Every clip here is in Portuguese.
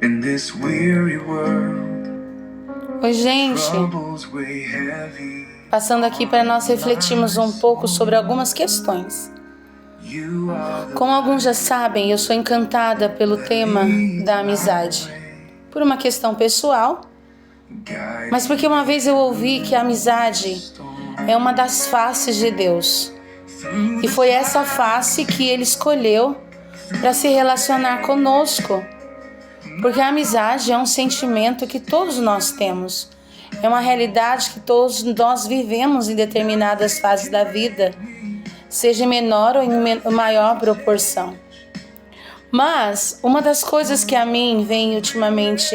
In this weary world, Oi, gente. troubles weigh heavy. Passando aqui para nós refletirmos um pouco sobre algumas questões. Como alguns já sabem, eu sou encantada pelo tema da amizade. Por uma questão pessoal, mas porque uma vez eu ouvi que a amizade é uma das faces de Deus. E foi essa face que Ele escolheu para se relacionar conosco. Porque a amizade é um sentimento que todos nós temos. É uma realidade que todos nós vivemos em determinadas fases da vida, seja em menor ou em maior proporção. Mas uma das coisas que a mim vem ultimamente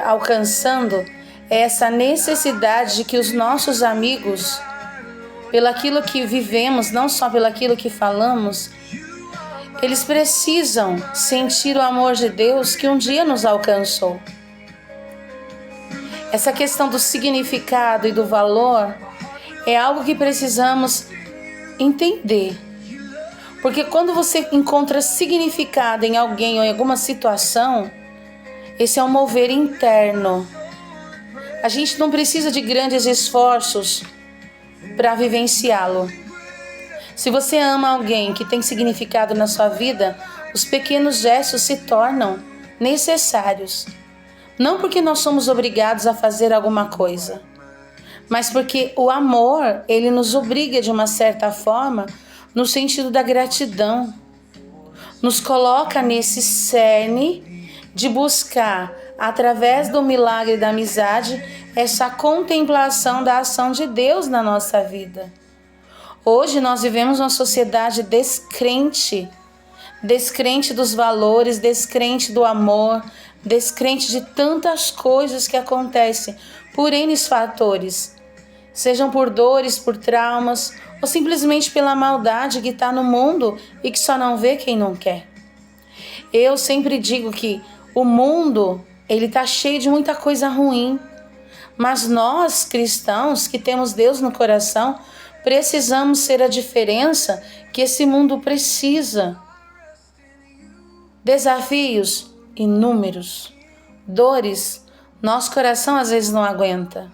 alcançando é essa necessidade de que os nossos amigos, pelaquilo que vivemos, não só pelaquilo que falamos, eles precisam sentir o amor de Deus que um dia nos alcançou. Essa questão do significado e do valor é algo que precisamos entender. Porque quando você encontra significado em alguém ou em alguma situação, esse é um mover interno. A gente não precisa de grandes esforços para vivenciá-lo. Se você ama alguém que tem significado na sua vida, os pequenos gestos se tornam necessários. Não porque nós somos obrigados a fazer alguma coisa, mas porque o amor, ele nos obriga de uma certa forma, no sentido da gratidão. Nos coloca nesse cerne de buscar, através do milagre da amizade, essa contemplação da ação de Deus na nossa vida. Hoje nós vivemos uma sociedade descrente dos valores, descrente do amor, descrente de tantas coisas que acontecem por N fatores, sejam por dores, por traumas, ou simplesmente pela maldade que está no mundo e que só não vê quem não quer. Eu sempre digo que o mundo, ele está cheio de muita coisa ruim, mas nós, cristãos, que temos Deus no coração, precisamos ser a diferença que esse mundo precisa. Desafios inúmeros, dores, nosso coração às vezes não aguenta,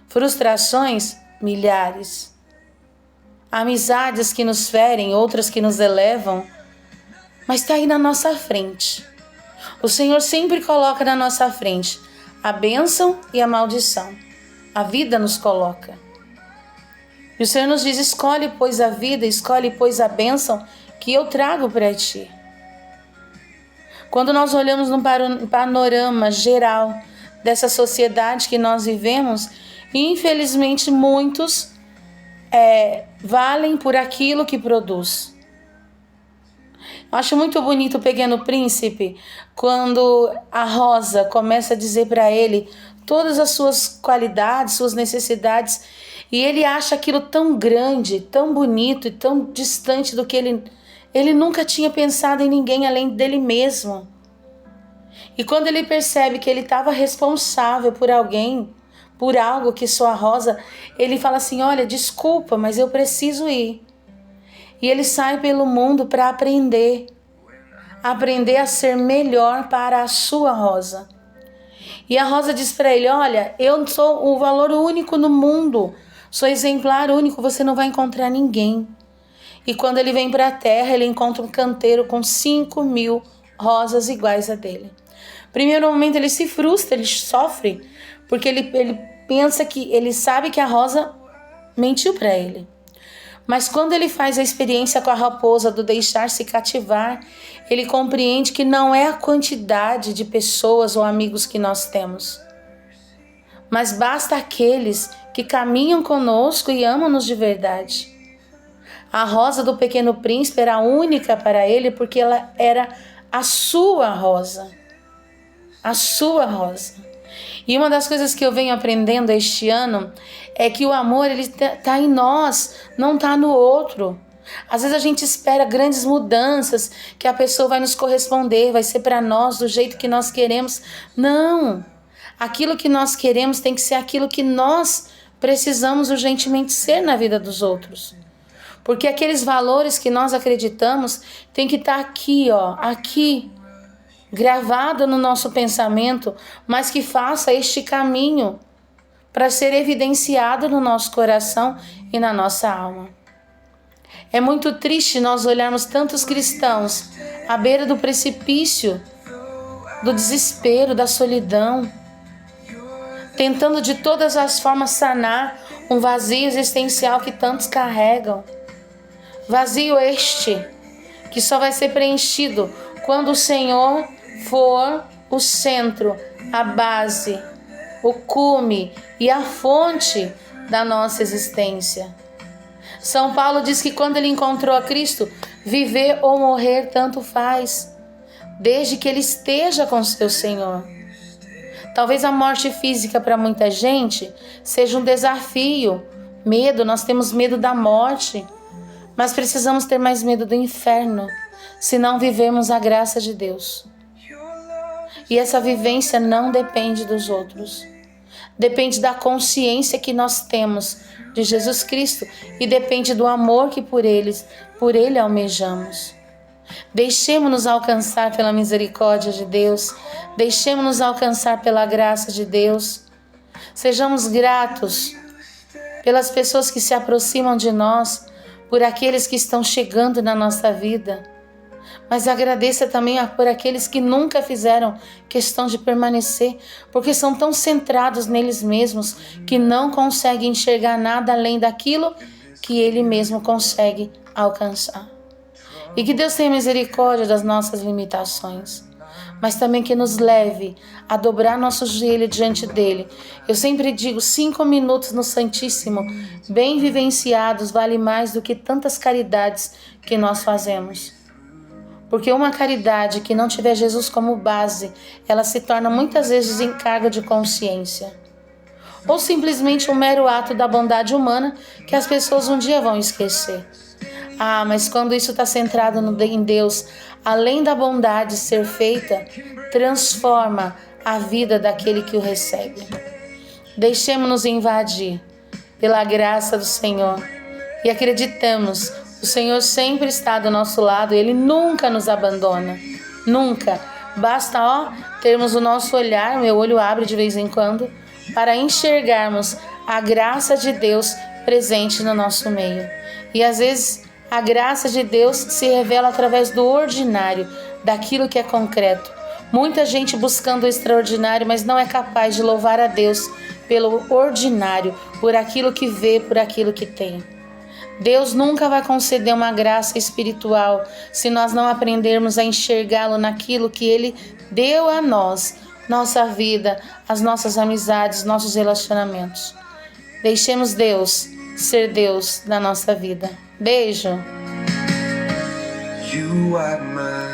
frustrações, milhares, amizades que nos ferem, outras que nos elevam, mas está aí na nossa frente. O Senhor sempre coloca na nossa frente a bênção e a maldição. A vida nos coloca. E o Senhor nos diz: escolhe, pois, a vida, escolhe, pois, a bênção que eu trago para ti. Quando nós olhamos num panorama geral dessa sociedade que nós vivemos, infelizmente muitos valem por aquilo que produz. Eu acho muito bonito o Pequeno Príncipe, quando a Rosa começa a dizer para ele todas as suas qualidades, suas necessidades, e ele acha aquilo tão grande, tão bonito e tão distante do que ele nunca tinha pensado em ninguém além dele mesmo. E quando ele percebe que ele estava responsável por alguém, por algo que só a Rosa, ele fala assim: olha, desculpa, mas eu preciso ir. E ele sai pelo mundo para aprender a ser melhor para a sua Rosa. E a Rosa diz para ele: olha, eu sou o valor único no mundo, sou exemplar único, você não vai encontrar ninguém. E quando ele vem para a terra, ele encontra um canteiro com 5.000 rosas iguais a dele. Primeiro momento ele se frustra, ele sofre, porque ele pensa que, ele sabe que a Rosa mentiu para ele. Mas quando ele faz a experiência com a raposa do deixar-se cativar, ele compreende que não é a quantidade de pessoas ou amigos que nós temos, mas basta aqueles que caminham conosco e amam-nos de verdade. A rosa do Pequeno Príncipe era única para ele porque ela era a sua rosa. A sua rosa. E uma das coisas que eu venho aprendendo este ano é que o amor, ele está em nós, não está no outro. Às vezes a gente espera grandes mudanças, que a pessoa vai nos corresponder, vai ser para nós do jeito que nós queremos. Não! Aquilo que nós queremos tem que ser aquilo que nós precisamos urgentemente ser na vida dos outros. Porque aqueles valores que nós acreditamos tem que estar aqui, ó, aqui. gravado no nosso pensamento, mas que faça este caminho para ser evidenciado no nosso coração e na nossa alma. É muito triste nós olharmos tantos cristãos à beira do precipício, do desespero, da solidão, tentando de todas as formas sanar um vazio existencial que tantos carregam. Vazio este que só vai ser preenchido quando o Senhor for o centro, a base, o cume e a fonte da nossa existência. São Paulo diz que quando ele encontrou a Cristo, viver ou morrer tanto faz, desde que ele esteja com seu Senhor. Talvez a morte física para muita gente seja um desafio, medo, nós temos medo da morte, mas precisamos ter mais medo do inferno, se não vivemos a graça de Deus. E essa vivência não depende dos outros. Depende da consciência que nós temos de Jesus Cristo e depende do amor que por Ele almejamos. Deixemos-nos alcançar pela misericórdia de Deus. Deixemos-nos alcançar pela graça de Deus. Sejamos gratos pelas pessoas que se aproximam de nós, por aqueles que estão chegando na nossa vida. Mas agradeça também por aqueles que nunca fizeram questão de permanecer, porque são tão centrados neles mesmos que não conseguem enxergar nada além daquilo que Ele mesmo consegue alcançar. E que Deus tenha misericórdia das nossas limitações, mas também que nos leve a dobrar nosso joelho diante dEle. Eu sempre digo, 5 minutos no Santíssimo, bem vivenciados, vale mais do que tantas caridades que nós fazemos. Porque uma caridade que não tiver Jesus como base, ela se torna muitas vezes encargo de consciência. Ou simplesmente um mero ato da bondade humana que as pessoas um dia vão esquecer. Mas quando isso está centrado em Deus, além da bondade ser feita, transforma a vida daquele que o recebe. Deixemos-nos invadir pela graça do Senhor e acreditamos. O Senhor sempre está do nosso lado, Ele nunca nos abandona, nunca. Basta termos o nosso olhar, meu olho abre de vez em quando, para enxergarmos a graça de Deus presente no nosso meio. E às vezes a graça de Deus se revela através do ordinário, daquilo que é concreto. Muita gente buscando o extraordinário, mas não é capaz de louvar a Deus pelo ordinário, por aquilo que vê, por aquilo que tem. Deus nunca vai conceder uma graça espiritual se nós não aprendermos a enxergá-lo naquilo que Ele deu a nós, nossa vida, as nossas amizades, nossos relacionamentos. Deixemos Deus ser Deus na nossa vida. Beijo!